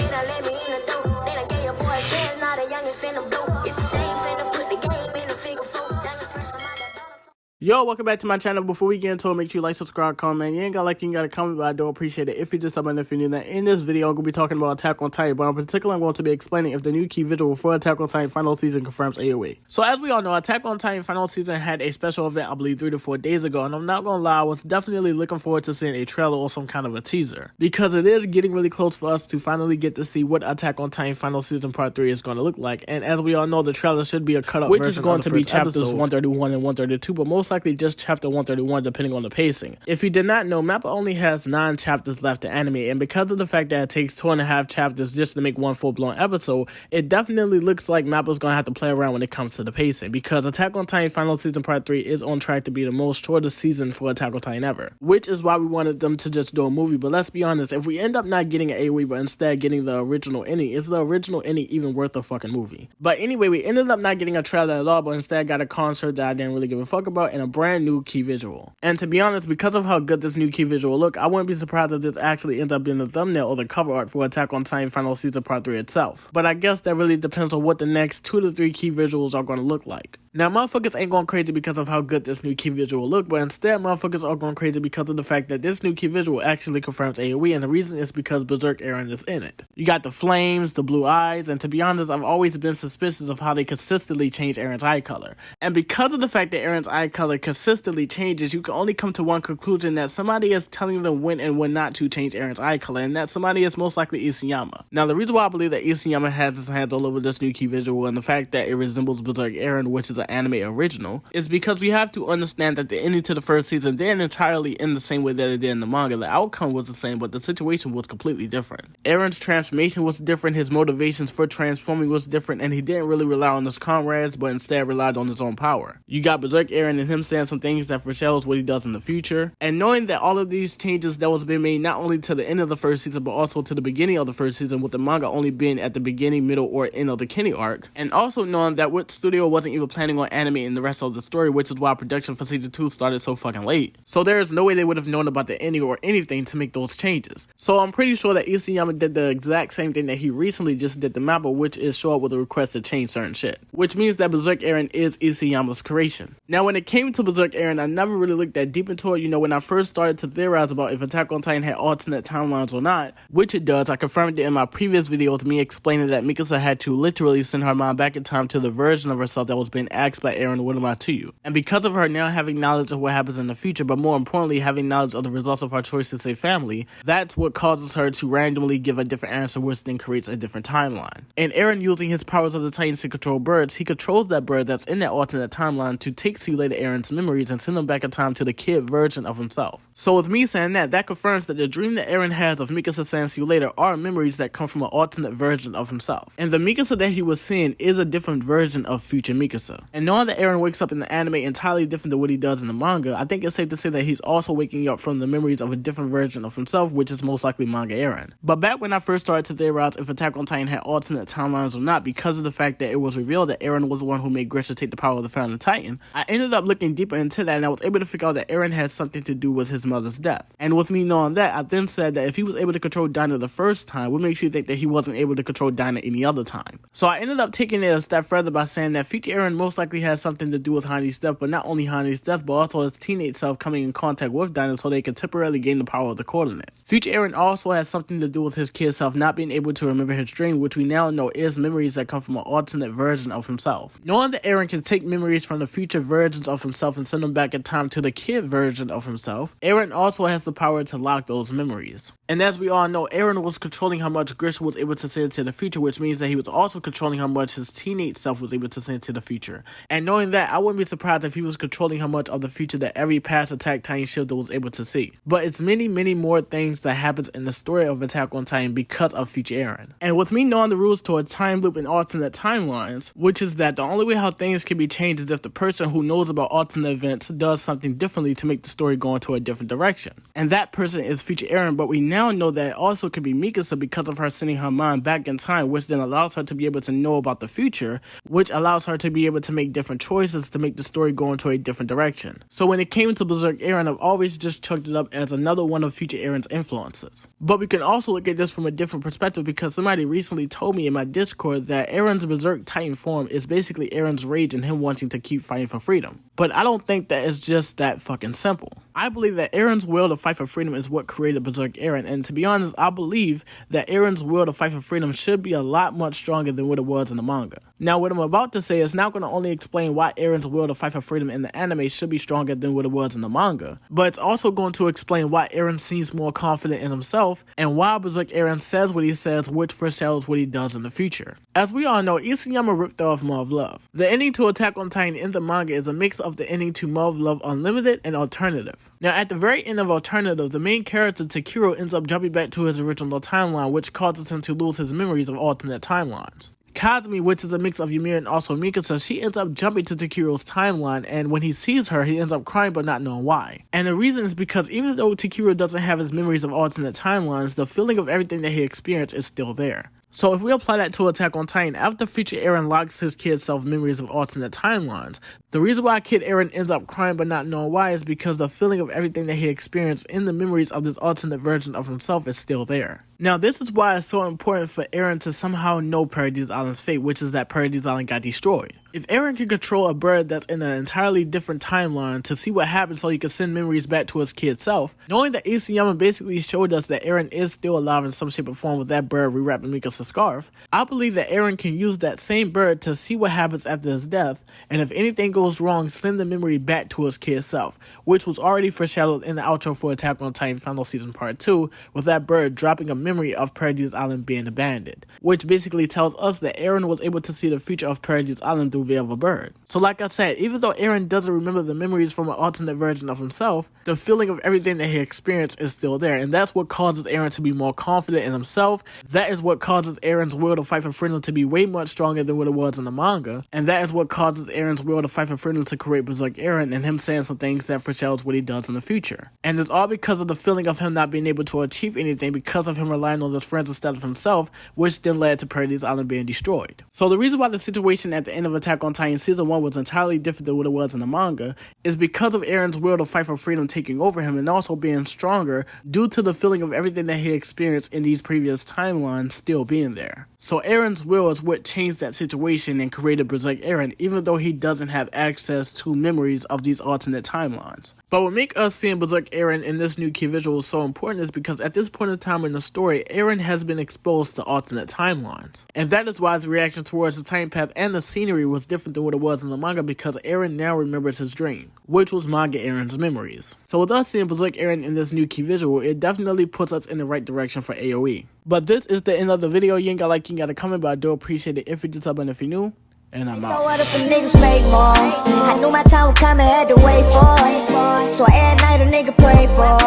shit, I let me in the door. Then I gave your boy a chance, now the youngin' finna blow. It's a shame finna put the game in the figure four. Youngin' first, I'm out that bottom. Yo, welcome back to my channel. Before we get into it, make sure you like, subscribe, comment. You ain't got like, you ain't got a comment, but I do appreciate it. If you just sub and if you need that. In this video, I'm going to be talking about Attack on Titan, but in particular, I'm going to be explaining if the new key visual for Attack on Titan final season confirms AoE. So as we all know, Attack on Titan final season had a special event, I believe 3 to 4 days ago, and I'm not going to lie, I was definitely looking forward to seeing a trailer or some kind of a teaser, because it is getting really close for us to finally get to see what Attack on Titan final season part 3 is going to look like. And as we all know, the trailer should be a cut up, which is going to be chapters 131 and 132, but most likely just chapter 131 depending on the pacing. If you did not know, Mappa only has 9 chapters left to animate, and because of the fact that it takes 2.5 chapters just to make one full-blown episode, it definitely looks like Mappa's gonna have to play around when it comes to the pacing, because Attack on Titan final season part 3 is on track to be the most shortest season for Attack on Titan ever, which is why we wanted them to just do a movie. But let's be honest, if we end up not getting an AoE but instead getting the original ending, is the original ending even worth a fucking movie? But anyway, we ended up not getting a trailer at all, but instead got a concert that I didn't really give a fuck about and a brand new key visual. And to be honest, because of how good this new key visual look, I wouldn't be surprised if this actually ends up being the thumbnail or the cover art for Attack on Titan final season part 3 itself. But I guess that really depends on what the next 2 to 3 key visuals are going to look like. Now, motherfuckers ain't going crazy because of how good this new key visual look, but instead motherfuckers are going crazy because of the fact that this new key visual actually confirms AoE, and the reason is because Berserk Eren is in it. You got the flames, the blue eyes, and to be honest, I've always been suspicious of how they consistently change Eren's eye color. And because of the fact that Eren's eye color consistently changes, you can only come to one conclusion, that somebody is telling them when and when not to change Eren's eye color, and that somebody is most likely Isayama. Now, the reason why I believe that Isayama has his hands all over this new key visual and the fact that it resembles Berserk Eren, which is an anime original, is because we have to understand that the ending to the first season didn't entirely end the same way that it did in the manga. The outcome was the same, but the situation was completely different. Eren's transformation was different, his motivations for transforming was different, and he didn't really rely on his comrades, but instead relied on his own power. You got Berserk Eren and him saying some things that foreshadows what he does in the future, and knowing that all of these changes that was being made not only to the end of the first season, but also to the beginning of the first season, with the manga only being at the beginning, middle, or end of the Kenny arc, and also knowing that Wit Studio wasn't even planning on animating the rest of the story, which is why production for season 2 started so fucking late. So there is no way they would have known about the ending or anything to make those changes. So I'm pretty sure that Isayama did the exact same thing that he recently just did to Mappa, which is show up with a request to change certain shit, which means that Berserk Eren is Isayama's creation. Now, when it came to Berserk Eren, I never really looked that deep into it. You know, when I first started to theorize about if Attack on Titan had alternate timelines or not, which it does, I confirmed it in my previous video with me explaining that Mikasa had to literally send her mind back in time to the version of herself that was being asked by Eren, "What am I to you?" And because of her now having knowledge of what happens in the future, but more importantly having knowledge of the results of her choice to say family, that's what causes her to randomly give a different answer, which then creates a different timeline. And Eren, using his powers of the Titans to control birds, he controls that bird that's in that alternate timeline to take Later Eren's memories and send them back in time to the kid version of himself. So with me saying that, that confirms that the dream that Eren has of Mikasa saying "see you later" are memories that come from an alternate version of himself. And the Mikasa that he was seeing is a different version of future Mikasa. And knowing that Eren wakes up in the anime entirely different than what he does in the manga, I think it's safe to say that he's also waking up from the memories of a different version of himself, which is most likely manga Eren. But back when I first started to theorize if Attack on Titan had alternate timelines or not, because of the fact that it was revealed that Eren was the one who made Grisha take the power of the Founding Titan, I ended up looking deeper into that, and I was able to figure out that Eren had something to do with his mother's death. And with me knowing that, I then said that if he was able to control Dinah the first time, what makes you think that he wasn't able to control Dinah any other time? So I ended up taking it a step further by saying that future Eren most likely has something to do with Heine's death, but not only Heine's death, but also his teenage self coming in contact with Dinah so they can temporarily gain the power of the coordinate. Future Eren also has something to do with his kid self not being able to remember his dream, which we now know is memories that come from an alternate version of himself. Knowing that Eren can take memories from the future versions of himself and send them back in time to the kid version of himself, Eren also has the power to lock those memories. And as we all know, Eren was controlling how much Grisha was able to send into the future, which means that he was also controlling how much his teenage self was able to send into the future. And knowing that, I wouldn't be surprised if he was controlling how much of the future that every past Attack Titan shifter was able to see. But it's many, many more things that happens in the story of Attack on Titan because of future Eren. And with me knowing the rules towards time loop and alternate timelines, which is that the only way how things can be changed is if the person who knows about alternate events does something differently to make the story go into a different direction. And that person is future Eren, but we now know that it also could be Mikasa because of her sending her mind back in time, which then allows her to be able to know about the future, which allows her to be able to make make different choices to make the story go into a different direction. So when it came to Berserk Eren, I've always just chucked it up as another one of future Eren's influences. But we can also look at this from a different perspective, because somebody recently told me in my Discord that Eren's Berserk Titan form is basically Eren's rage and him wanting to keep fighting for freedom. But I don't think that it's just that fucking simple. I believe that Eren's will to fight for freedom is what created Berserk Eren, and to be honest, I believe that Eren's will to fight for freedom should be a lot much stronger than what it was in the manga. Now, what I'm about to say is not going to only explain why Eren's will to fight for freedom in the anime should be stronger than what it was in the manga, but it's also going to explain why Eren seems more confident in himself, and why Berserk Eren says what he says, which foreshadows what he does in the future. As we all know, Isayama ripped off More of Love. The ending to Attack on Titan in the manga is a mix of the ending to More of Love Unlimited and Alternative. Now, at the very end of Alternative, the main character Takiro ends up jumping back to his original timeline, which causes him to lose his memories of alternate timelines. Kazumi, which is a mix of Ymir and also Mikasa, she ends up jumping to Takiro's timeline, and when he sees her, he ends up crying but not knowing why. And the reason is because even though Takiro doesn't have his memories of alternate timelines, the feeling of everything that he experienced is still there. So if we apply that to Attack on Titan, after future Eren locks his kid self memories of alternate timelines, the reason why kid Eren ends up crying but not knowing why is because the feeling of everything that he experienced in the memories of this alternate version of himself is still there. Now, this is why it's so important for Eren to somehow know Paradise Island's fate, which is that Paradise Island got destroyed. If Eren can control a bird that's in an entirely different timeline to see what happens so he can send memories back to his kid self, knowing that Isayama basically showed us that Eren is still alive in some shape or form with that bird rewrapped in Mikasa's scarf, I believe that Eren can use that same bird to see what happens after his death, and if anything goes wrong, send the memory back to his kid self, which was already foreshadowed in the outro for Attack on Titan Final Season Part 2, with that bird dropping a memory of Paradise Island being abandoned, which basically tells us that Eren was able to see the future of Paradise Island through Veil of a Bird. So like I said, even though Eren doesn't remember the memories from an alternate version of himself, the feeling of everything that he experienced is still there, and that's what causes Eren to be more confident in himself. That is what causes Eren's will to fight for freedom to be way much stronger than what it was in the manga, and that is what causes Eren's will to fight for freedom to create Berserk Eren and him saying some things that foreshadows what he does in the future. And it's all because of the feeling of him not being able to achieve anything because of him relying on his friends instead of himself, which then led to Paradise Island being destroyed. So the reason why the situation at the end of Attack on Titan Season 1 was entirely different than what it was in the manga is because of Eren's will to fight for freedom taking over him and also being stronger due to the feeling of everything that he experienced in these previous timelines still being there. So Eren's will is what changed that situation and created Berserk Eren, even though he doesn't have access to memories of these alternate timelines. But what makes us seeing Berserk Eren in this new key visual so important is because at this point in time in the story, Eren has been exposed to alternate timelines. And that is why his reaction towards the Titan Path and the scenery was different than what it was in the manga, because Eren now remembers his dream, which was manga Eren's memories. So with us seeing Berserk Eren in this new key visual, it definitely puts us in the right direction for AoE. But this is the end of the video. You ain't got like, you ain't got a comment, but I do appreciate it if you did sub and if you're new. And I'm out. So what if the niggas make more? I knew my time would come and had to wait for it. So every night a nigga pray for it.